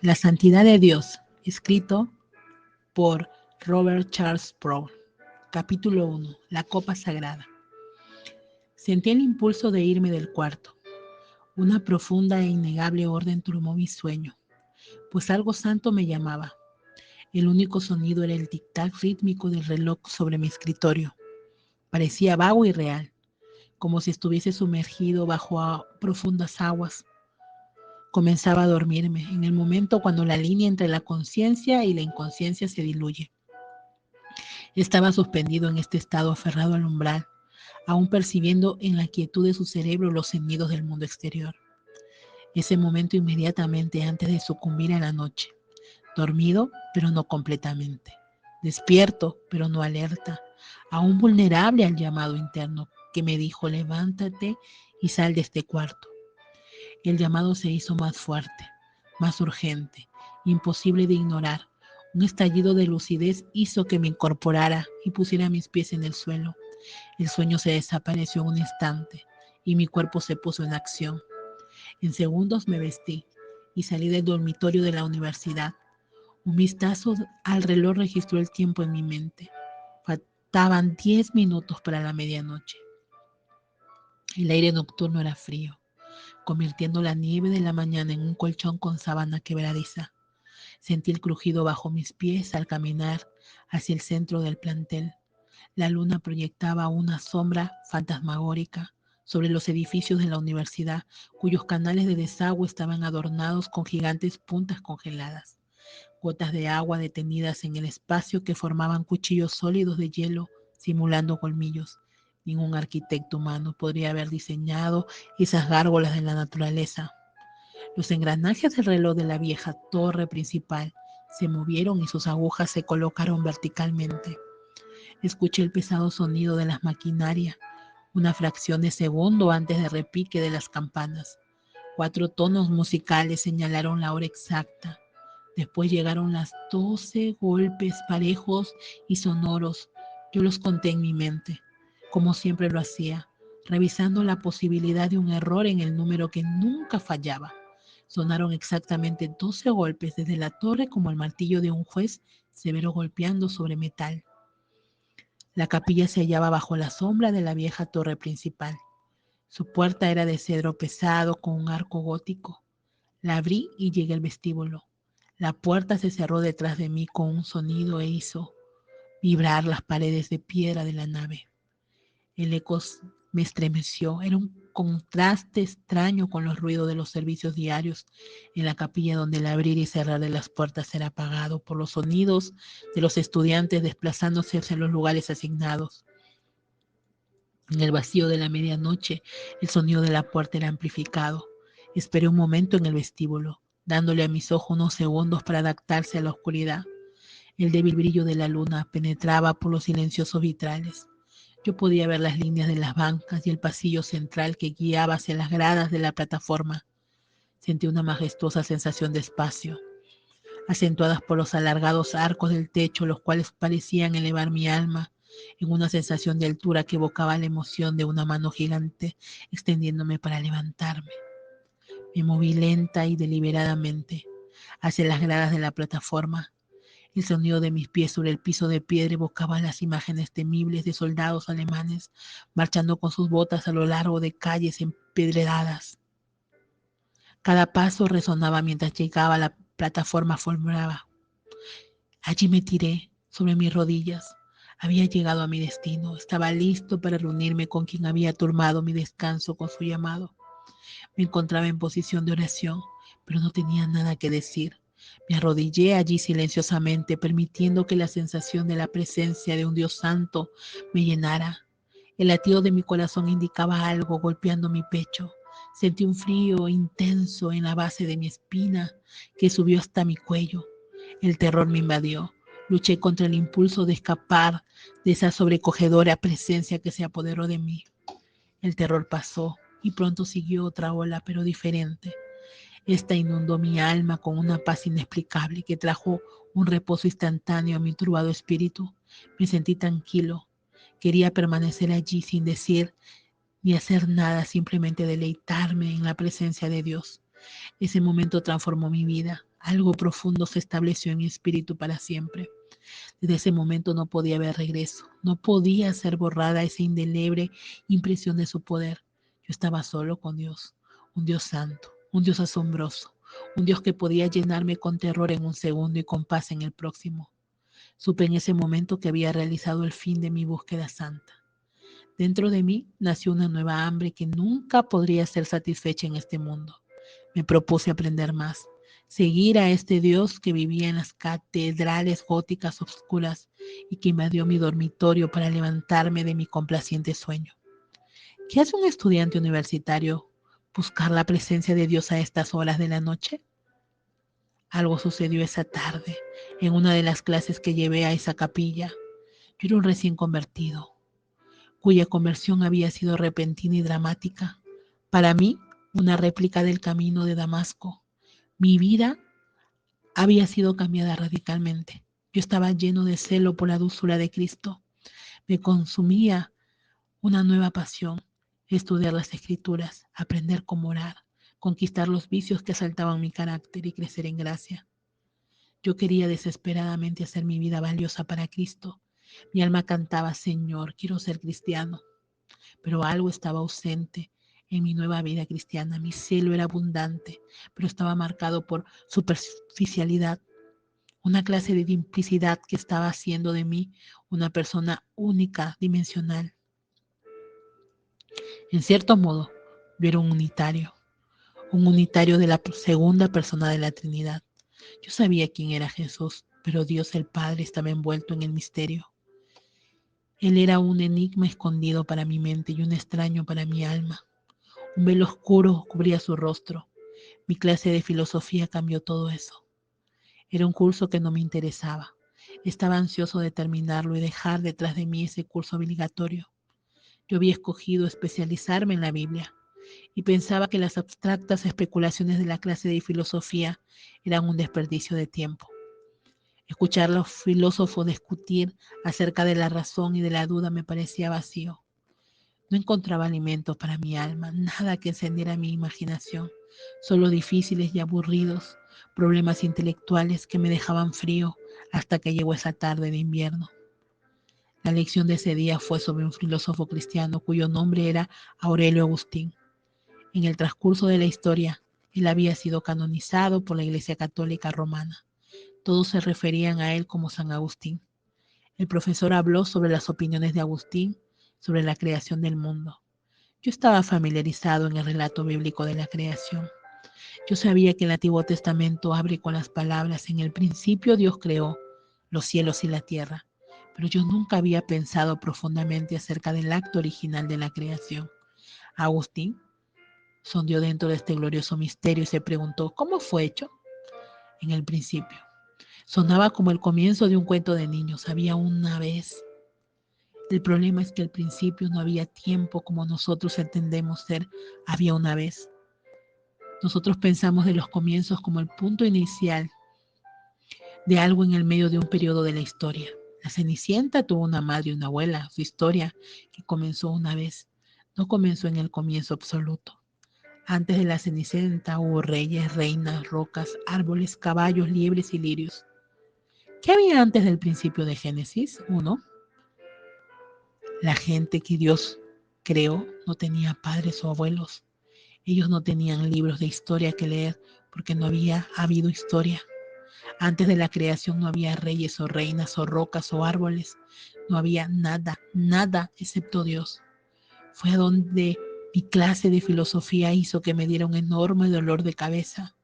La santidad de Dios, escrito por Robert Charles Sproul. Capítulo 1. La copa sagrada. Sentí el impulso de irme del cuarto. Una profunda e innegable orden turbó mi sueño, pues algo santo me llamaba. El único sonido era el tic-tac rítmico del reloj sobre mi escritorio. Parecía vago y real, como si estuviese sumergido bajo profundas aguas. Comenzaba a dormirme en el momento cuando la línea entre la conciencia y la inconsciencia se diluye. Estaba suspendido en este estado aferrado al umbral, aún percibiendo en la quietud de su cerebro los sonidos del mundo exterior. Ese momento inmediatamente antes de sucumbir a la noche. Dormido, pero no completamente. Despierto, pero no alerta. Aún vulnerable al llamado interno que me dijo: levántate y sal de este cuarto. El llamado se hizo más fuerte, más urgente, imposible de ignorar. Un estallido de lucidez hizo que me incorporara y pusiera mis pies en el suelo. El sueño se desapareció en un instante y mi cuerpo se puso en acción. En segundos me vestí y salí del dormitorio de la universidad. Un vistazo al reloj registró el tiempo en mi mente. Faltaban 10 minutos para la medianoche. El aire nocturno era frío, convirtiendo la nieve de la mañana en un colchón con sábana quebradiza. Sentí el crujido bajo mis pies al caminar hacia el centro del plantel. La luna proyectaba una sombra fantasmagórica sobre los edificios de la universidad, cuyos canales de desagüe estaban adornados con gigantes puntas congeladas. Gotas de agua detenidas en el espacio que formaban cuchillos sólidos de hielo simulando colmillos. Ningún arquitecto humano podría haber diseñado esas gárgolas de la naturaleza. Los engranajes del reloj de la vieja torre principal se movieron y sus agujas se colocaron verticalmente. Escuché el pesado sonido de las maquinarias, una fracción de segundo antes del repique de las campanas. 4 tonos musicales señalaron la hora exacta. Después llegaron las 12 golpes parejos y sonoros. Yo los conté en mi mente, como siempre lo hacía, revisando la posibilidad de un error en el número que nunca fallaba. Sonaron exactamente 12 golpes desde la torre como el martillo de un juez severo golpeando sobre metal. La capilla se hallaba bajo la sombra de la vieja torre principal. Su puerta era de cedro pesado con un arco gótico. La abrí y llegué al vestíbulo. La puerta se cerró detrás de mí con un sonido e hizo vibrar las paredes de piedra de la nave. El eco me estremeció. Era un contraste extraño con los ruidos de los servicios diarios en la capilla, donde el abrir y cerrar de las puertas era apagado por los sonidos de los estudiantes desplazándose hacia los lugares asignados. En el vacío de la medianoche, el sonido de la puerta era amplificado. Esperé un momento en el vestíbulo, dándole a mis ojos unos segundos para adaptarse a la oscuridad. El débil brillo de la luna penetraba por los silenciosos vitrales. Yo podía ver las líneas de las bancas y el pasillo central que guiaba hacia las gradas de la plataforma. Sentí una majestuosa sensación de espacio, acentuadas por los alargados arcos del techo, los cuales parecían elevar mi alma en una sensación de altura que evocaba la emoción de una mano gigante extendiéndome para levantarme. Me moví lenta y deliberadamente hacia las gradas de la plataforma. El sonido de mis pies sobre el piso de piedra evocaba las imágenes temibles de soldados alemanes marchando con sus botas a lo largo de calles empedradas. Cada paso resonaba mientras llegaba a la plataforma alfombrada. Allí me tiré sobre mis rodillas. Había llegado a mi destino. Estaba listo para reunirme con quien había turbado mi descanso con su llamado. Me encontraba en posición de oración, pero no tenía nada que decir. Me arrodillé allí silenciosamente, permitiendo que la sensación de la presencia de un Dios santo me llenara. El latido de mi corazón indicaba algo golpeando mi pecho. Sentí un frío intenso en la base de mi espina que subió hasta mi cuello. El terror me invadió. Luché contra el impulso de escapar de esa sobrecogedora presencia que se apoderó de mí. El terror pasó y pronto siguió otra ola, pero diferente. Esta inundó mi alma con una paz inexplicable que trajo un reposo instantáneo a mi turbado espíritu. Me sentí tranquilo. Quería permanecer allí sin decir ni hacer nada, simplemente deleitarme en la presencia de Dios. Ese momento transformó mi vida. Algo profundo se estableció en mi espíritu para siempre. Desde ese momento no podía haber regreso, no podía ser borrada esa indeleble impresión de su poder. Yo estaba solo con Dios, un Dios santo, un Dios asombroso, un Dios que podía llenarme con terror en un segundo y con paz en el próximo. Supe en ese momento que había realizado el fin de mi búsqueda santa. Dentro de mí nació una nueva hambre que nunca podría ser satisfecha en este mundo. Me propuse aprender más, seguir a este Dios que vivía en las catedrales góticas oscuras y que invadió mi dormitorio para levantarme de mi complaciente sueño. ¿Qué hace un estudiante universitario buscar la presencia de Dios a estas horas de la noche? Algo sucedió esa tarde en una de las clases que llevé a esa capilla. Yo era un recién convertido, cuya conversión había sido repentina y dramática. Para mí, una réplica del camino de Damasco. Mi vida había sido cambiada radicalmente. Yo estaba lleno de celo por la dulzura de Cristo. Me consumía una nueva pasión, estudiar las escrituras, aprender cómo orar, conquistar los vicios que asaltaban mi carácter y crecer en gracia. Yo quería desesperadamente hacer mi vida valiosa para Cristo. Mi alma cantaba, Señor, quiero ser cristiano. Pero algo estaba ausente en mi nueva vida cristiana. Mi celo era abundante, pero estaba marcado por superficialidad, una clase de simplicidad que estaba haciendo de mí una persona única, dimensional. En cierto modo, yo era un unitario de la segunda persona de la Trinidad. Yo sabía quién era Jesús, pero Dios el Padre estaba envuelto en el misterio. Él era un enigma escondido para mi mente y un extraño para mi alma. Un velo oscuro cubría su rostro. Mi clase de filosofía cambió todo eso. Era un curso que no me interesaba. Estaba ansioso de terminarlo y dejar detrás de mí ese curso obligatorio. Yo había escogido especializarme en la Biblia y pensaba que las abstractas especulaciones de la clase de filosofía eran un desperdicio de tiempo. Escuchar a los filósofos discutir acerca de la razón y de la duda me parecía vacío. No encontraba alimento para mi alma, nada que encendiera mi imaginación, solo difíciles y aburridos problemas intelectuales que me dejaban frío hasta que llegó esa tarde de invierno. La lección de ese día fue sobre un filósofo cristiano cuyo nombre era Aurelio Agustín. En el transcurso de la historia, él había sido canonizado por la Iglesia Católica Romana. Todos se referían a él como San Agustín. El profesor habló sobre las opiniones de Agustín sobre la creación del mundo. Yo estaba familiarizado en el relato bíblico de la creación. Yo sabía que el Antiguo Testamento abre con las palabras, en el principio Dios creó los cielos y la tierra, pero yo nunca había pensado profundamente acerca del acto original de la creación. Agustín sondeó dentro de este glorioso misterio y se preguntó, ¿cómo fue hecho? En el principio. Sonaba como el comienzo de un cuento de niños. Había una vez. El problema es que al principio no había tiempo como nosotros entendemos ser había una vez. Nosotros pensamos de los comienzos como el punto inicial de algo en el medio de un periodo de la historia. La Cenicienta tuvo una madre y una abuela, su historia que comenzó una vez, no comenzó en el comienzo absoluto. Antes de la Cenicienta hubo reyes, reinas, rocas, árboles, caballos, liebres y lirios. ¿Qué había antes del principio de Génesis 1? La gente que Dios creó no tenía padres o abuelos. Ellos no tenían libros de historia que leer porque no había habido historia. Antes de la creación no había reyes o reinas o rocas o árboles. No había nada, nada excepto Dios. Fue a donde mi clase de filosofía hizo que me diera un enorme dolor de cabeza.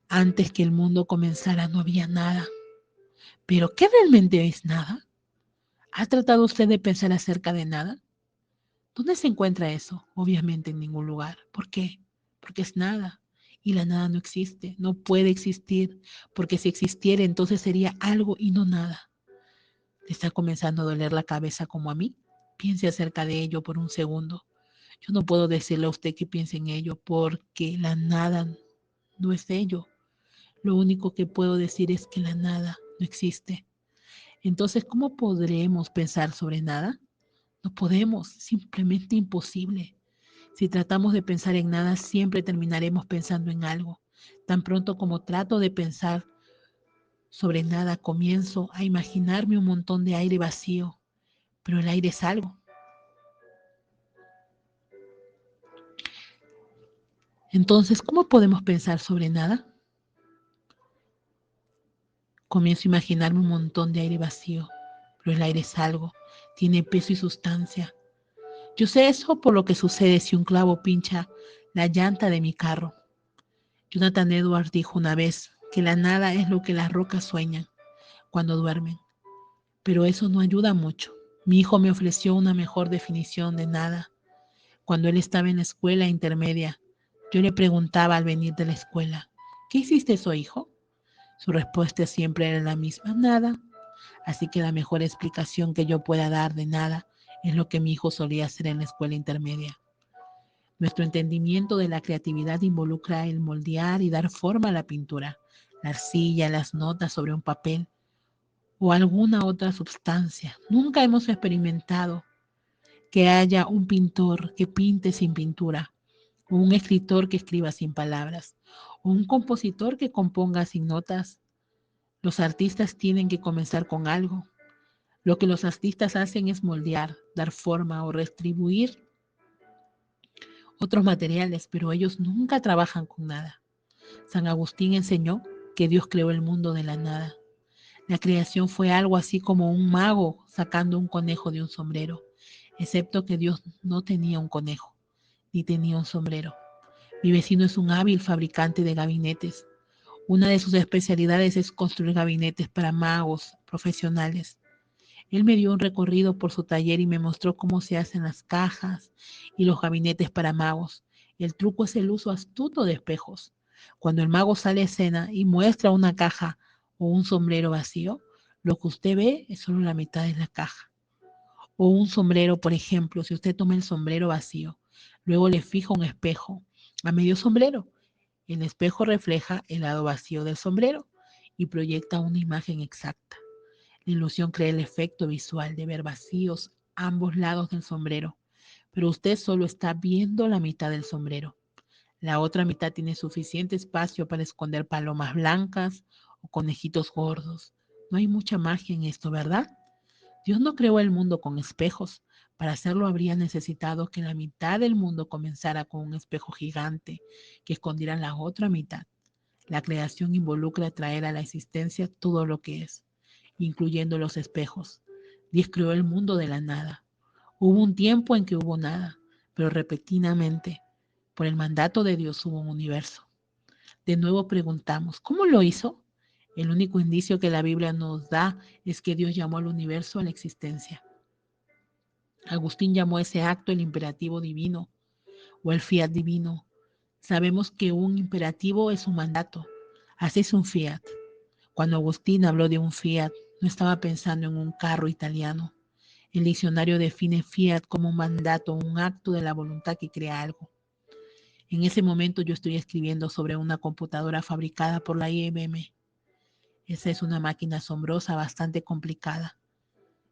Antes que el mundo comenzara no había nada. ¿Pero qué realmente es nada? ¿Ha tratado usted de pensar acerca de nada? ¿Dónde se encuentra eso? Obviamente en ningún lugar. ¿Por qué? Porque es nada. Y la nada no existe, no puede existir, porque si existiera entonces sería algo y no nada. ¿Le está comenzando a doler la cabeza como a mí? Piense acerca de ello por un segundo. Yo no puedo decirle a usted que piense en ello porque la nada no es ello. Lo único que puedo decir es que la nada no existe. Entonces, ¿cómo podremos pensar sobre nada? No podemos, simplemente imposible. Si tratamos de pensar en nada, siempre terminaremos pensando en algo. Tan pronto como trato de pensar sobre nada, comienzo a imaginarme un montón de aire vacío, pero el aire es algo. Entonces, ¿cómo podemos pensar sobre nada? Comienzo a imaginarme un montón de aire vacío, pero el aire es algo, tiene peso y sustancia. Yo sé eso por lo que sucede si un clavo pincha la llanta de mi carro. Jonathan Edwards dijo una vez que la nada es lo que las rocas sueñan cuando duermen, pero eso no ayuda mucho. Mi hijo me ofreció una mejor definición de nada. Cuando él estaba en la escuela intermedia, yo le preguntaba al venir de la escuela, ¿qué hiciste eso, hijo? Su respuesta siempre era la misma, nada. Así que la mejor explicación que yo pueda dar de nada es lo que mi hijo solía hacer en la escuela intermedia. Nuestro entendimiento de la creatividad involucra el moldear y dar forma a la pintura, la arcilla, las notas sobre un papel o alguna otra sustancia. Nunca hemos experimentado que haya un pintor que pinte sin pintura, o un escritor que escriba sin palabras, o un compositor que componga sin notas. Los artistas tienen que comenzar con algo. Lo que los artistas hacen es moldear, dar forma o retribuir otros materiales, pero ellos nunca trabajan con nada. San Agustín enseñó que Dios creó el mundo de la nada. La creación fue algo así como un mago sacando un conejo de un sombrero, excepto que Dios no tenía un conejo, ni tenía un sombrero. Mi vecino es un hábil fabricante de gabinetes. Una de sus especialidades es construir gabinetes para magos profesionales. Él me dio un recorrido por su taller y me mostró cómo se hacen las cajas y los gabinetes para magos. El truco es el uso astuto de espejos. Cuando el mago sale a escena y muestra una caja o un sombrero vacío, lo que usted ve es solo la mitad de la caja. O un sombrero, por ejemplo, si usted toma el sombrero vacío, luego le fija un espejo a medio sombrero, el espejo refleja el lado vacío del sombrero y proyecta una imagen exacta. La ilusión crea el efecto visual de ver vacíos ambos lados del sombrero, pero usted solo está viendo la mitad del sombrero. La otra mitad tiene suficiente espacio para esconder palomas blancas o conejitos gordos. No hay mucha magia en esto, ¿verdad? Dios no creó el mundo con espejos. Para hacerlo habría necesitado que la mitad del mundo comenzara con un espejo gigante que escondiera la otra mitad. La creación involucra traer a la existencia todo lo que es, incluyendo los espejos. Dios creó el mundo de la nada. Hubo un tiempo en que hubo nada, pero repentinamente, por el mandato de Dios hubo un universo. De nuevo preguntamos, ¿cómo lo hizo? El único indicio que la Biblia nos da es que Dios llamó al universo a la existencia. Agustín llamó a ese acto el imperativo divino o el fiat divino. Sabemos que un imperativo es un mandato. Así es un fiat. Cuando Agustín habló de un fiat, no estaba pensando en un carro italiano. El diccionario define fiat como un mandato, un acto de la voluntad que crea algo. En ese momento yo estoy escribiendo sobre una computadora fabricada por la IBM. Esa es una máquina asombrosa, bastante complicada.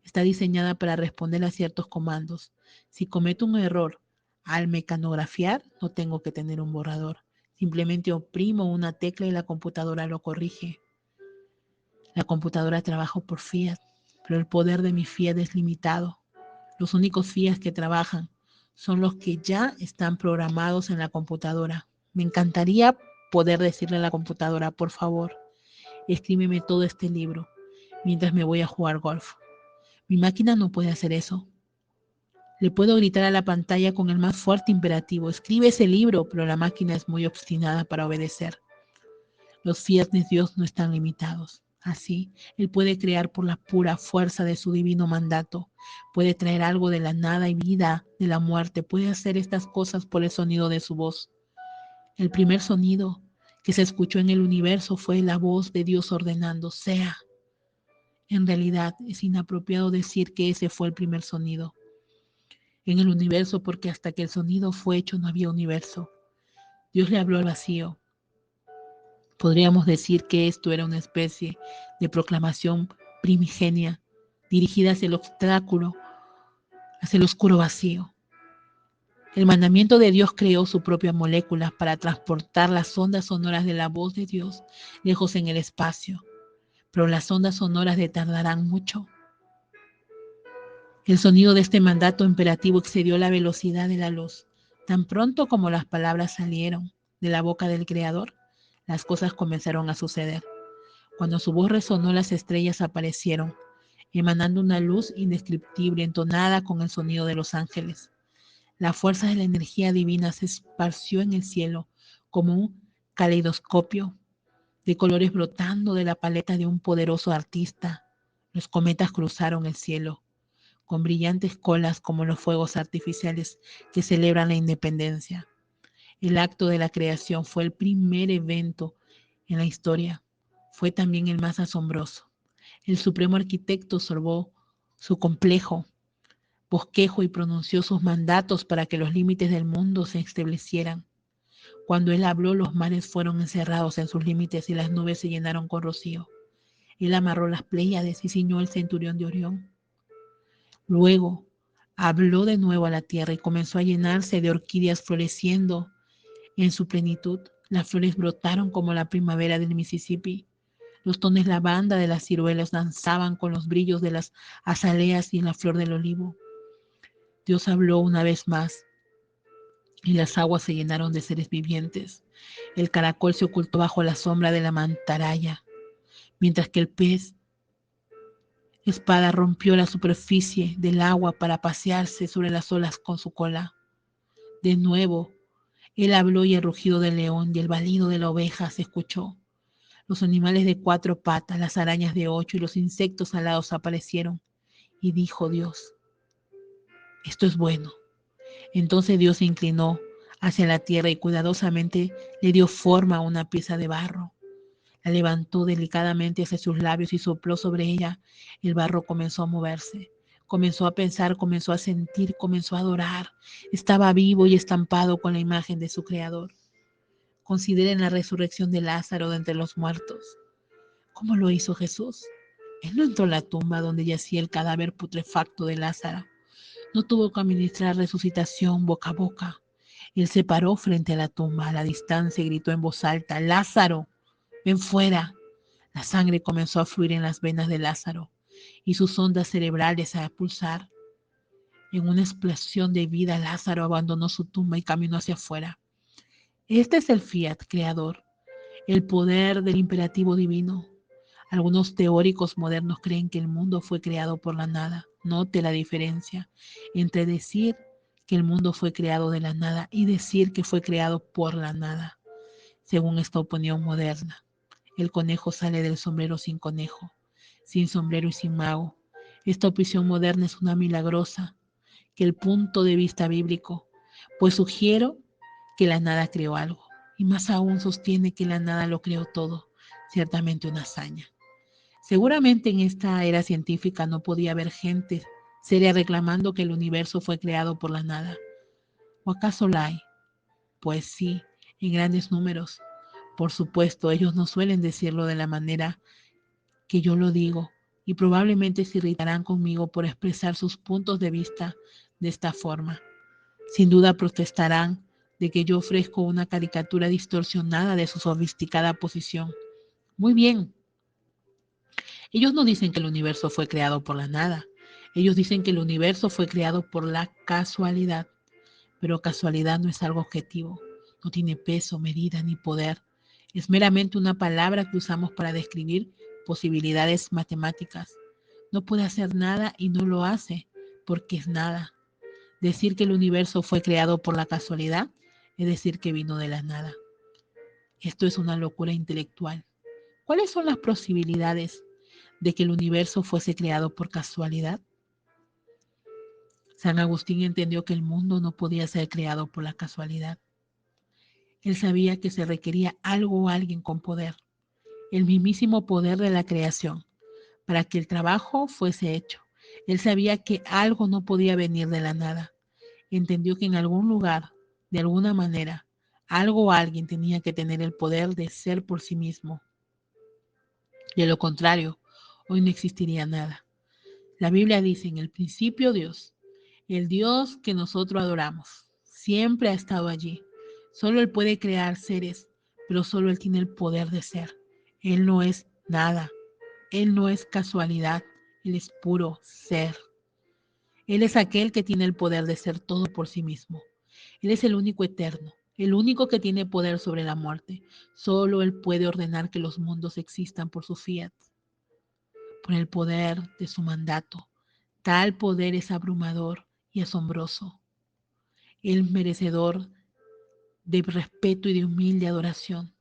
Está diseñada para responder a ciertos comandos. Si cometo un error al mecanografiar, no tengo que tener un borrador. Simplemente oprimo una tecla y la computadora lo corrige. La computadora trabaja por fiat, pero el poder de mi fiat es limitado. Los únicos fiat que trabajan son los que ya están programados en la computadora. Me encantaría poder decirle a la computadora, por favor, escríbeme todo este libro mientras me voy a jugar golf. Mi máquina no puede hacer eso. Le puedo gritar a la pantalla con el más fuerte imperativo, escribe ese libro, pero la máquina es muy obstinada para obedecer. Los fiat de Dios no están limitados. Así, Él puede crear por la pura fuerza de su divino mandato, puede traer algo de la nada y vida de la muerte, puede hacer estas cosas por el sonido de su voz. El primer sonido que se escuchó en el universo fue la voz de Dios ordenando, sea. En realidad, es inapropiado decir que ese fue el primer sonido en el universo porque hasta que el sonido fue hecho no había universo. Dios le habló al vacío. Podríamos decir que esto era una especie de proclamación primigenia dirigida hacia el obstáculo, hacia el oscuro vacío. El mandamiento de Dios creó su propia molécula para transportar las ondas sonoras de la voz de Dios lejos en el espacio, pero las ondas sonoras tardarán mucho. El sonido de este mandato imperativo excedió la velocidad de la luz. Tan pronto como las palabras salieron de la boca del Creador, las cosas comenzaron a suceder. Cuando su voz resonó, las estrellas aparecieron, emanando una luz indescriptible entonada con el sonido de los ángeles. La fuerza de la energía divina se esparció en el cielo como un caleidoscopio de colores brotando de la paleta de un poderoso artista. Los cometas cruzaron el cielo con brillantes colas como los fuegos artificiales que celebran la independencia. El acto de la creación fue el primer evento en la historia. Fue también el más asombroso. El supremo arquitecto observó su complejo bosquejo y pronunció sus mandatos para que los límites del mundo se establecieran. Cuando él habló, los mares fueron encerrados en sus límites y las nubes se llenaron con rocío. Él amarró las Pléyades y ciñó el centurión de Orión. Luego habló de nuevo a la tierra y comenzó a llenarse de orquídeas floreciendo en su plenitud. Las flores brotaron como la primavera del Mississippi. Los tonos lavanda de las ciruelas danzaban con los brillos de las azaleas y la flor del olivo. Dios habló una vez más y las aguas se llenaron de seres vivientes. El caracol se ocultó bajo la sombra de la mantarraya, mientras que el pez espada rompió la superficie del agua para pasearse sobre las olas con su cola. De nuevo, él habló y el rugido del león y el balido de la oveja se escuchó. Los animales de 4 patas, las arañas de 8 y los insectos alados aparecieron. Y dijo Dios, esto es bueno. Entonces Dios se inclinó hacia la tierra y cuidadosamente le dio forma a una pieza de barro. La levantó delicadamente hacia sus labios y sopló sobre ella. El barro comenzó a moverse, comenzó a pensar, comenzó a sentir, comenzó a adorar. Estaba vivo y estampado con la imagen de su Creador. Consideren la resurrección de Lázaro de entre los muertos. ¿Cómo lo hizo Jesús? Él no entró a la tumba donde yacía el cadáver putrefacto de Lázaro. No tuvo que administrar resucitación boca a boca. Él se paró frente a la tumba a la distancia y gritó en voz alta, Lázaro, ven fuera. La sangre comenzó a fluir en las venas de Lázaro y sus ondas cerebrales a pulsar. En una explosión de vida, Lázaro abandonó su tumba y caminó hacia afuera. Este es el fiat creador, el poder del imperativo divino. Algunos teóricos modernos creen que el mundo fue creado por la nada. Note la diferencia entre decir que el mundo fue creado de la nada y decir que fue creado por la nada. Según esta opinión moderna, el conejo sale del sombrero sin conejo, sin sombrero y sin mago. Esta opinión moderna es una milagrosa que el punto de vista bíblico, pues sugiero que la nada creó algo, y más aún sostiene que la nada lo creó todo, ciertamente una hazaña. Seguramente en esta era científica no podía haber gente seria reclamando que el universo fue creado por la nada. ¿O acaso la hay? Pues sí, en grandes números. Por supuesto, ellos no suelen decirlo de la manera que yo lo digo y probablemente se irritarán conmigo por expresar sus puntos de vista de esta forma. Sin duda protestarán de que yo ofrezco una caricatura distorsionada de su sofisticada posición. Muy bien, ellos no dicen que el universo fue creado por la nada. Ellos dicen que el universo fue creado por la casualidad. Pero casualidad no es algo objetivo. No tiene peso, medida ni poder. Es meramente una palabra que usamos para describir posibilidades matemáticas. No puede hacer nada y no lo hace porque es nada. Decir que el universo fue creado por la casualidad es decir que vino de la nada. Esto es una locura intelectual. ¿Cuáles son las posibilidades de que el universo fuese creado por casualidad? San Agustín entendió que el mundo no podía ser creado por la casualidad. Él sabía que se requería algo o alguien con poder, el mismísimo poder de la creación, para que el trabajo fuese hecho. Él sabía que algo no podía venir de la nada. Entendió que en algún lugar, de alguna manera, algo o alguien tenía que tener el poder de ser por sí mismo. De lo contrario, hoy no existiría nada. La Biblia dice, en el principio Dios, el Dios que nosotros adoramos. siempre ha estado allí. Solo Él puede crear seres, pero solo Él tiene el poder de ser. Él no es nada, Él no es casualidad, Él es puro ser. Él es aquel que tiene el poder de ser todo por sí mismo. Él es el único eterno, el único que tiene poder sobre la muerte. Solo Él puede ordenar que los mundos existan por su fiat, por el poder de su mandato. Tal poder es abrumador y asombroso. Él merecedor de respeto y de humilde adoración.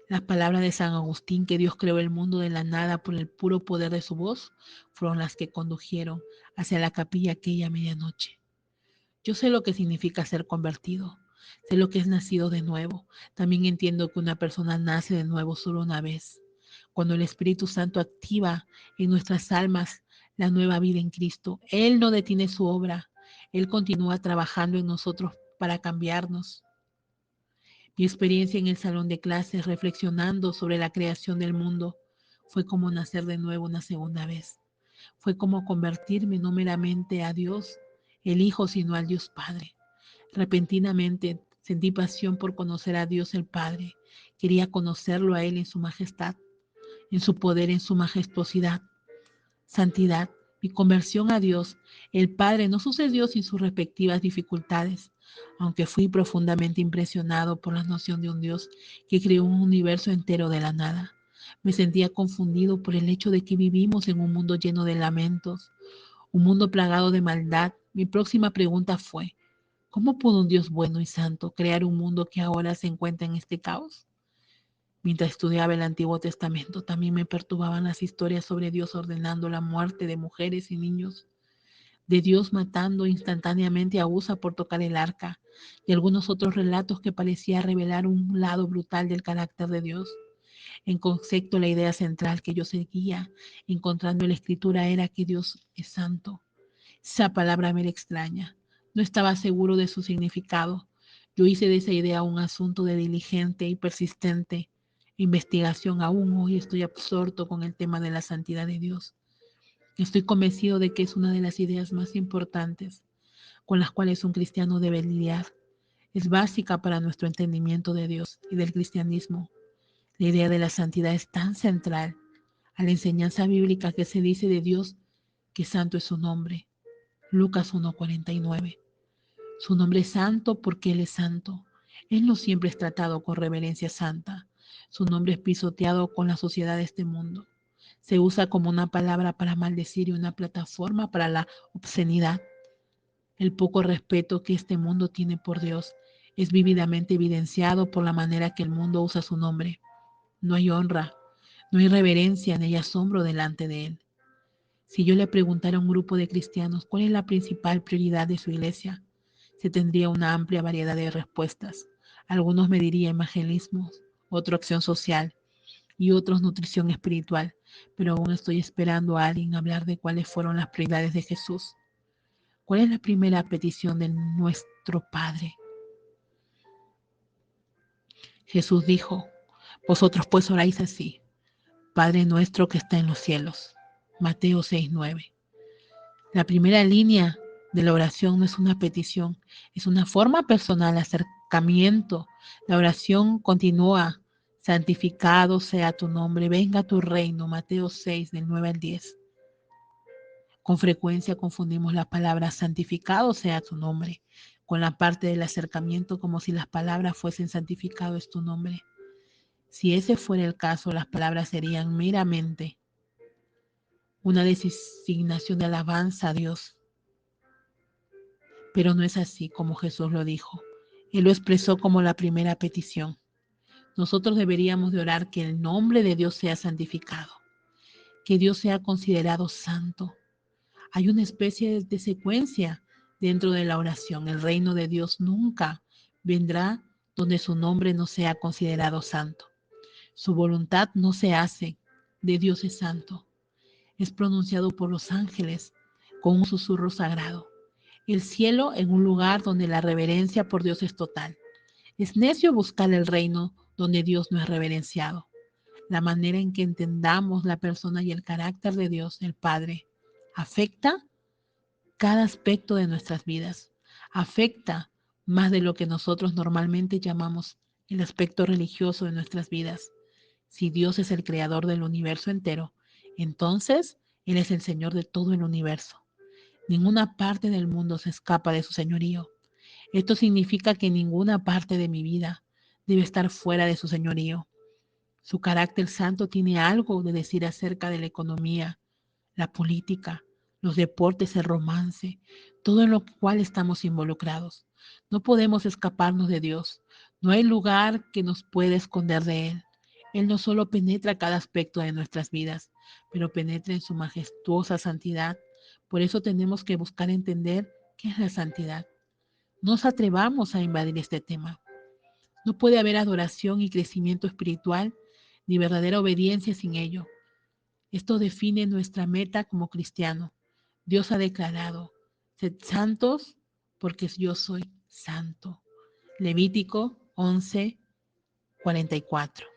Las palabras de San Agustín, que Dios creó el mundo de la nada por el puro poder de su voz, fueron las que condujeron hacia la capilla aquella medianoche. Yo sé lo que significa ser convertido, sé lo que es nacido de nuevo. También entiendo que una persona nace de nuevo solo una vez, cuando el Espíritu Santo activa en nuestras almas la nueva vida en Cristo. Él no detiene su obra, Él continúa trabajando en nosotros para cambiarnos. Mi experiencia en el salón de clases reflexionando sobre la creación del mundo fue como nacer de nuevo una segunda vez. Fue como convertirme no meramente a Dios, el Hijo, sino al Dios Padre. Repentinamente sentí pasión por conocer a Dios el Padre. Quería conocerlo a Él en su majestad, en su poder, en su majestuosidad, santidad. Mi conversión a Dios, el Padre, no sucedió sin sus respectivas dificultades, aunque fui profundamente impresionado por la noción de un Dios que creó un universo entero de la nada. Me sentía confundido por el hecho de que vivimos en un mundo lleno de lamentos, un mundo plagado de maldad. Mi próxima pregunta fue, ¿cómo pudo un Dios bueno y santo crear un mundo que ahora se encuentra en este caos? Mientras estudiaba el Antiguo Testamento, también me perturbaban las historias sobre Dios ordenando la muerte de mujeres y niños, de Dios matando instantáneamente a Usa por tocar el arca, y algunos otros relatos que parecían revelar un lado brutal del carácter de Dios. En concepto, la idea central que yo seguía, encontrando en la Escritura, era que Dios es santo. Esa palabra me era extraña. No estaba seguro de su significado. Yo hice de esa idea un asunto de diligente y persistente investigación. Aún hoy estoy absorto con el tema de la santidad de Dios. Estoy convencido de que es una de las ideas más importantes con las cuales un cristiano debe lidiar. Es básica para nuestro entendimiento de Dios y del cristianismo. La idea de la santidad es tan central a la enseñanza bíblica que se dice de Dios que santo es su nombre. Lucas 1:49. Su nombre es santo porque Él es santo. Él no siempre es tratado con reverencia santa. Su nombre es pisoteado con la sociedad de este mundo. Se usa como una palabra para maldecir y una plataforma para la obscenidad. El poco respeto que este mundo tiene por Dios es vívidamente evidenciado por la manera que el mundo usa su nombre. No hay honra, no hay reverencia ni hay asombro delante de Él. Si yo le preguntara a un grupo de cristianos cuál es la principal prioridad de su iglesia, se tendría una amplia variedad de respuestas. Algunos me dirían evangelismo, otro acción social y otros nutrición espiritual, pero aún estoy esperando a alguien hablar de cuáles fueron las prioridades de Jesús. ¿Cuál es la primera petición de nuestro Padre? Jesús dijo, vosotros pues oráis así, Padre nuestro que está en los cielos. Mateo 6:9. La primera línea de la oración no es una petición, es una forma personal de acercamiento. La oración continúa, santificado sea tu nombre, venga tu reino. Mateo 6, del 9 al 10. Con frecuencia confundimos la palabra santificado sea tu nombre con la parte del acercamiento, como si las palabras fuesen santificado es tu nombre. Si ese fuera el caso, las palabras serían meramente una designación de alabanza a Dios. Pero no es así como Jesús lo dijo. Él lo expresó como la primera petición. Nosotros deberíamos de orar que el nombre de Dios sea santificado, que Dios sea considerado santo. Hay una especie de secuencia dentro de la oración. El reino de Dios nunca vendrá donde su nombre no sea considerado santo. Su voluntad no se hace de Dios es santo. Es pronunciado por los ángeles con un susurro sagrado. El cielo en un lugar donde la reverencia por Dios es total. Es necio buscar el reino donde Dios no es reverenciado. La manera en que entendamos la persona y el carácter de Dios, el Padre, afecta cada aspecto de nuestras vidas. Afecta más de lo que nosotros normalmente llamamos el aspecto religioso de nuestras vidas. Si Dios es el creador del universo entero, entonces Él es el Señor de todo el universo. Ninguna parte del mundo se escapa de su señorío. Esto significa que ninguna parte de mi vida debe estar fuera de su señorío. Su carácter santo tiene algo de decir acerca de la economía, la política, los deportes, el romance, todo en lo cual estamos involucrados. No podemos escaparnos de Dios. No hay lugar que nos pueda esconder de Él. Él no solo penetra cada aspecto de nuestras vidas, pero penetra en su majestuosa santidad. Por eso tenemos que buscar entender qué es la santidad. No nos atrevamos a invadir este tema. No puede haber adoración y crecimiento espiritual ni verdadera obediencia sin ello. Esto define nuestra meta como cristiano. Dios ha declarado, sed santos porque yo soy santo. Levítico 11:44.